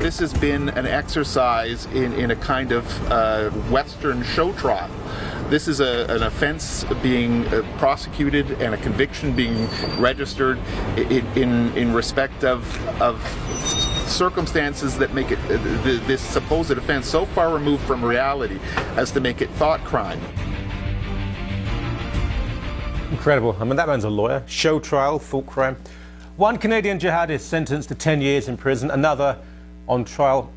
This has been an exercise in a kind of Western show trial. This is an offense being prosecuted and a conviction being registered in respect of circumstances that make it this supposed offense so far removed from reality as to make it thought crime. Incredible. I mean, that man's a lawyer. Show trial, thought crime. One Canadian jihadist sentenced to 10 years in prison, another on trial.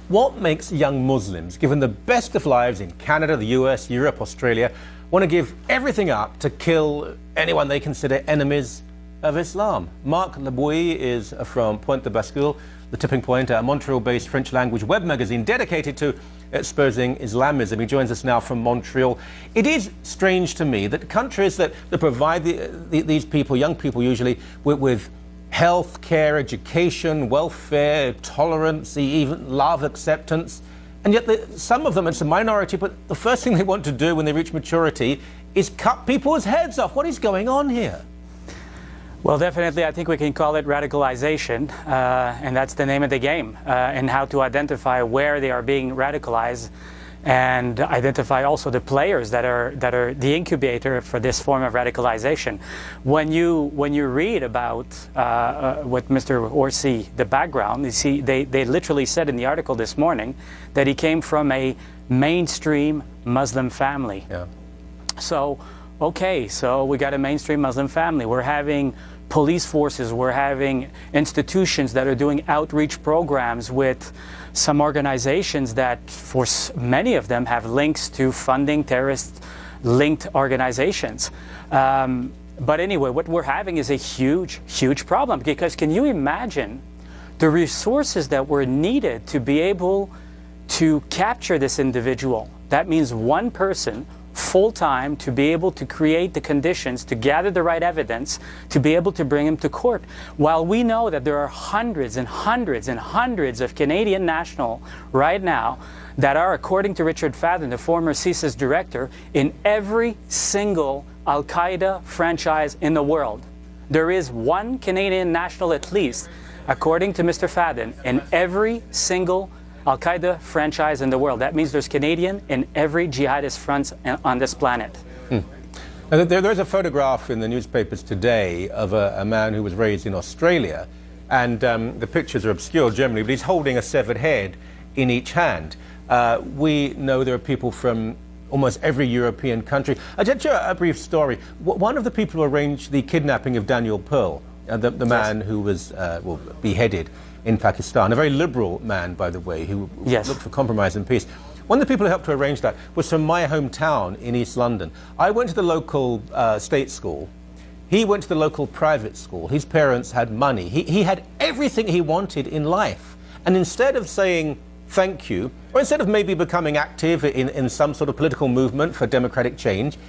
What makes young Muslims, given the best of lives in Canada, the US, Europe, Australia, want to give everything up to kill anyone they consider enemies of Islam? Marc Labouille is from Point de Bascule, The Tipping Point, a Montreal-based French-language web magazine dedicated to exposing Islamism. He joins us now from Montreal. It is strange to me that countries that provide these people, young people usually, with health care, education, welfare, tolerance, even love, acceptance, and yet some of them, it's a minority, but the first thing they want to do when they reach maturity is cut people's heads off. What is going on here? Well, definitely, I think we can call it radicalization, and that's the name of the game, and how to identify where they are being radicalized, and identify also the players that are the incubator for this form of radicalization. When you read about what Mr. Orsi, the background, you see they literally said in the article this morning that he came from a mainstream Muslim family. Yeah. So, okay, so we got a mainstream Muslim family. We're having police forces, we're having institutions that are doing outreach programs with some organizations that, for many of them, have links to funding terrorist-linked organizations. But anyway, what we're having is a huge, huge problem, because can you imagine the resources that were needed to be able to capture this individual? That means one person full-time to be able to create the conditions to gather the right evidence to be able to bring him to court. While we know that there are hundreds and hundreds and hundreds of Canadian nationals right now that are, according to Richard Fadden, the former CSIS director, in every single Al-Qaeda franchise in the world. There is one Canadian national at least, according to Mr. Fadden, in every single Al-Qaeda franchise in the world. That means there's Canadian in every jihadist front on this planet. Now, there's a photograph in the newspapers today of a man who was raised in Australia, and the pictures are obscure generally, but he's holding a severed head in each hand. We know there are people from almost every European country. I'll tell you a brief story. One of the people who arranged the kidnapping of Daniel Pearl, the man who was beheaded in Pakistan, a very liberal man, by the way, who looked for compromise and peace. One of the people who helped to arrange that was from my hometown in East London. I went to the local state school. He went to the local private school. His parents had money. He had everything he wanted in life. And instead of saying thank you, or instead of maybe becoming active in some sort of political movement for democratic change,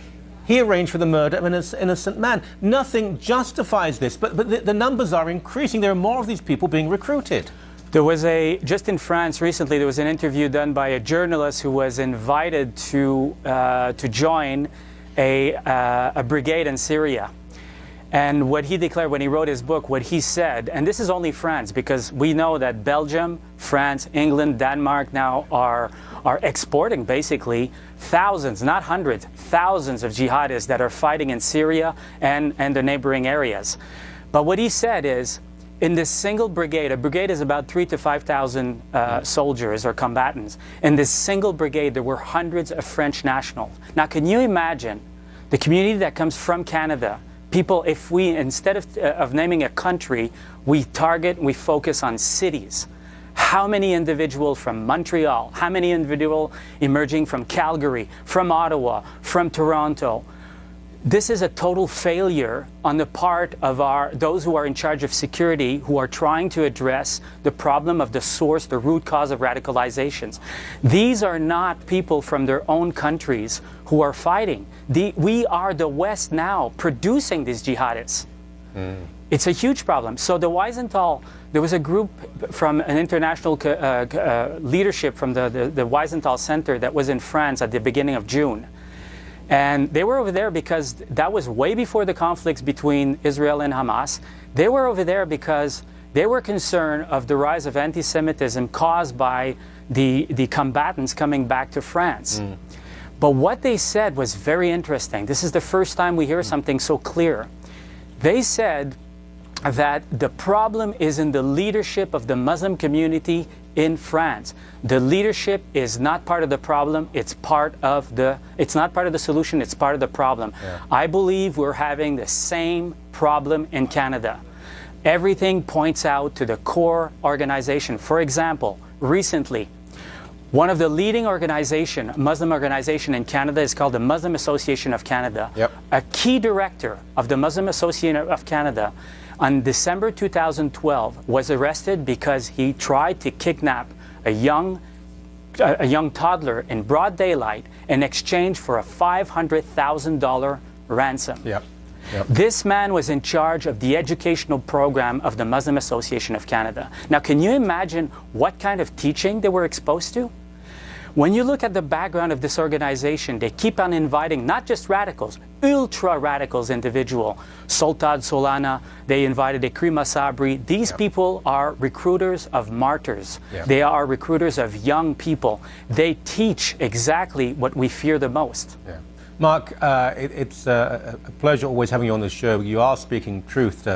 he arranged for the murder of an innocent man. Nothing justifies this, but the numbers are increasing. There are more of these people being recruited. There was just in France recently, there was an interview done by a journalist who was invited to join a brigade in Syria. And what he declared when he wrote his book, what he said, and this is only France, because we know that Belgium, France, England, Denmark now are exporting basically thousands, not hundreds, thousands of jihadists that are fighting in Syria and the neighboring areas. But what he said is, in this single brigade, a brigade is about 3,000 to 5,000 soldiers or combatants. In this single brigade, there were hundreds of French nationals. Now, can you imagine the community that comes from Canada? People, if we, instead of naming a country, we focus on cities. How many individuals from Montreal, how many individuals emerging from Calgary, from Ottawa, from Toronto? This is a total failure on the part of those who are in charge of security, who are trying to address the problem of the source, the root cause of radicalizations. These are not people from their own countries who are fighting. We are the West now producing these jihadists. It's a huge problem. So the Wiesenthal, there was a group from an international leadership from the Wiesenthal Center that was in France at the beginning of June. And they were over there because that was way before the conflicts between Israel and Hamas. They were over there because They were concerned of the rise of anti-Semitism caused by the combatants coming back to France. But what they said was very interesting. This is the first time we hear something so clear. They said that the problem is in the leadership of the Muslim community in France. The leadership is not part of the problem, it's not part of the solution, it's part of the problem. Yeah. I believe we're having the same problem in Canada. Everything points out to the core organization. For example, recently, one of the leading Muslim organization in Canada is called the Muslim Association of Canada. Yep. A key director of the Muslim Association of Canada on December 2012 was arrested because he tried to kidnap a young toddler in broad daylight in exchange for a $500,000 ransom. Yep. Yep. This man was in charge of the educational program of the Muslim Association of Canada. Now, can you imagine what kind of teaching they were exposed to? When you look at the background of this organization, they keep on inviting not just radicals, ultra-radicals individual. Sultan Solana, they invited Ekrima Sabri. These people are recruiters of martyrs. Yeah. They are recruiters of young people. They teach exactly what we fear the most. Yeah. Mark, it's a pleasure always having you on the show. You are speaking truth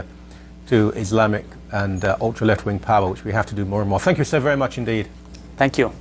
to Islamic and ultra left-wing power, which we have to do more and more. Thank you so very much indeed. Thank you.